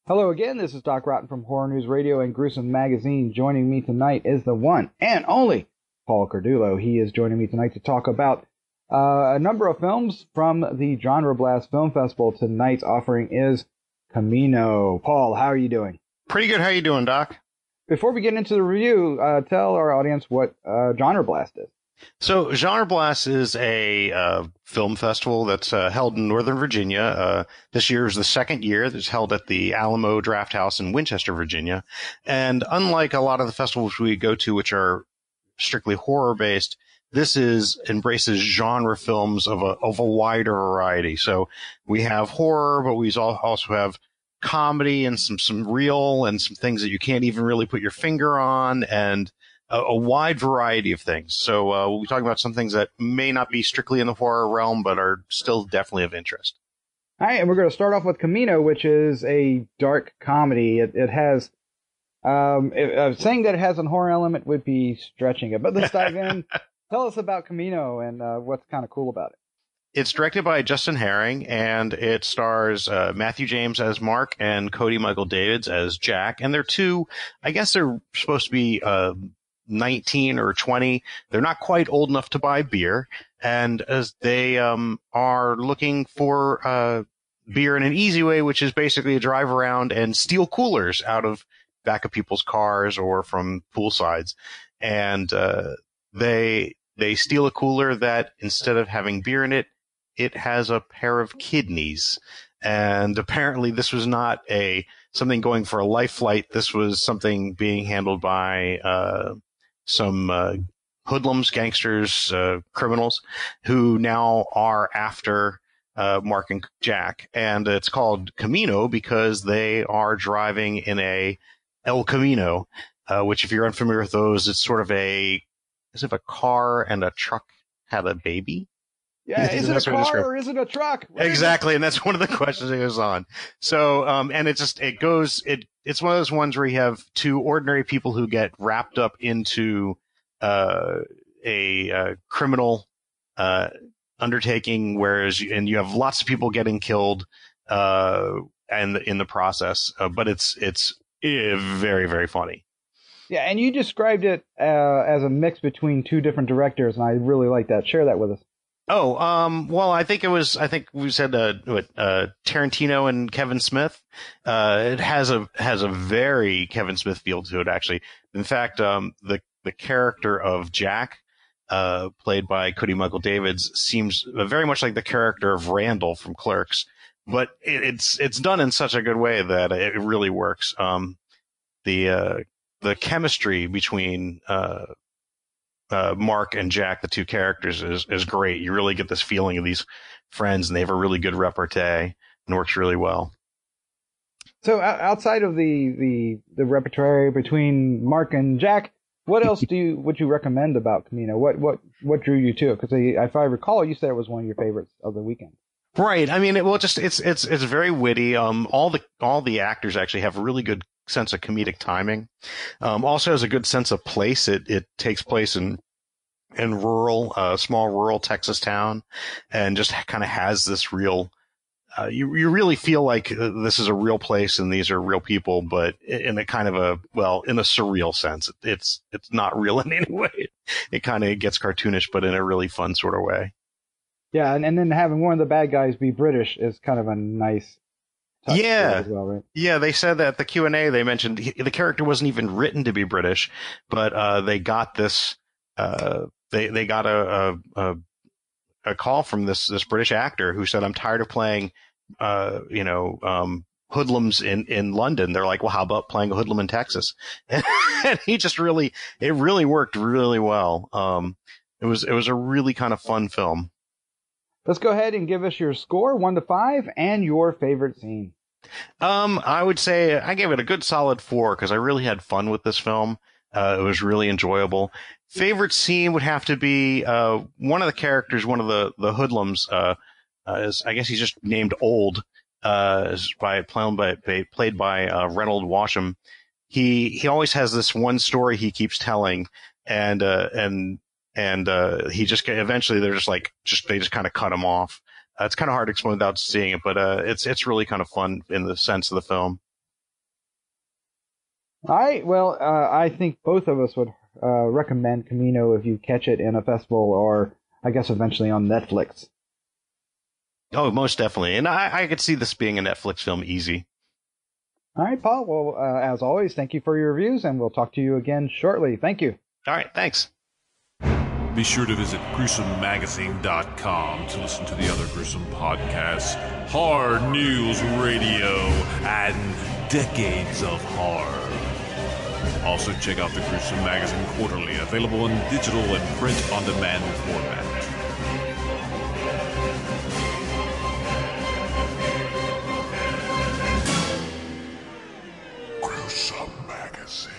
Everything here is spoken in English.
Hello again, this is Doc Rotten from Horror News Radio and Gruesome Magazine. Joining me tonight is the one and only Paul Cardullo. He is joining me tonight to talk about a number of films from the GenreBlast Film Festival. Tonight's offering is Camino. Paul, how are you doing? Pretty good. How you doing, Doc? Before we get into the review, tell our audience what GenreBlast is. So GenreBlast is a film festival that's held in Northern Virginia. This year is the second year. It's held at the Alamo Draft House in Winchester, Virginia. And unlike a lot of the festivals we go to, which are strictly horror-based, this embraces genre films of a wider variety. So we have horror, but we also have comedy and some real and some things that you can't even really put your finger on, and a wide variety of things. So we'll be talking about some things that may not be strictly in the horror realm, but are still definitely of interest. All right, and we're going to start off with Camino, which is a dark comedy. It has, saying that it has a horror element would be stretching it, but let's dive in. Tell us about Camino and what's kind of cool about it. It's directed by Justin Herring, and it stars Matthew James as Mark and Cody Michael Davids as Jack. And they're two, I guess they're supposed to be 19 or 20. They're not quite old enough to buy beer, and as they are looking for beer in an easy way, which is basically to drive around and steal coolers out of back of people's cars or from poolsides. And they steal a cooler that, instead of having beer in it, it has a pair of kidneys. And apparently this was not something going for a life flight. This was something being handled by some hoodlums, gangsters, criminals, who now are after Mark and Jack. And it's called Camino because they are driving in a El Camino, which, if you're unfamiliar with those, it's sort of as if a car and a truck had a baby. Yeah, is it a car or is it a truck? Exactly, and that's one of the questions that goes on. So, and it's one of those ones where you have two ordinary people who get wrapped up into a criminal undertaking, and you have lots of people getting killed and in the process. But it's very, very funny. Yeah, and you described it as a mix between two different directors, and I really like that. Share that with us. Oh, well, I think we said, Tarantino and Kevin Smith. It has a very Kevin Smith feel to it, actually. In fact, the character of Jack, played by Cody Michael Davids, seems very much like the character of Randall from Clerks, but it's done in such a good way that it really works. The chemistry between, Mark and Jack, the two characters, is great. You really get this feeling of these friends, and they have a really good repartee and works really well. So outside of the repertoire between Mark and Jack, what else would you recommend about Camino? What drew you to it? Because if I recall, you said it was one of your favorites of the weekend. Right. I mean, it's very witty. All the actors actually have a really good sense of comedic timing. Also has a good sense of place. It takes place in small rural Texas town, and just kind of has this real, you really feel like this is a real place and these are real people, but in a kind of in a surreal sense. It's not real in any way. It kind of gets cartoonish, but in a really fun sort of way. Yeah. And then having one of the bad guys be British is kind of a nice, yeah. As well, right? Yeah, they said that at the Q&A, they mentioned the character wasn't even written to be British, but they got this, they got a call from this British actor who said, "I'm tired of playing, hoodlums in London." They're like, "Well, how about playing a hoodlum in Texas?" And it really worked really well. It was a really kind of fun film. Let's go ahead and give us your score, 1 to 5, and your favorite scene. I would say I gave it a good solid 4 because I really had fun with this film. It was really enjoyable. Favorite scene would have to be one of the characters, one of the hoodlums. Is, I guess he's just named Old. Played by Reynold Washam. He always has this one story he keeps telling, and he just eventually they just kind of cut him off. It's kind of hard to explain without seeing it, but it's really kind of fun in the sense of the film. All right. Well, I think both of us would recommend Camino if you catch it in a festival or, I guess, eventually on Netflix. Oh, most definitely. And I could see this being a Netflix film easy. All right, Paul. Well, as always, thank you for your reviews, and we'll talk to you again shortly. Thank you. All right. Thanks. Be sure to visit GruesomeMagazine.com to listen to the other Gruesome podcasts, Hard News Radio, and Decades of Horror. Also, check out the Gruesome Magazine Quarterly, available in digital and print-on-demand format. Gruesome Magazine.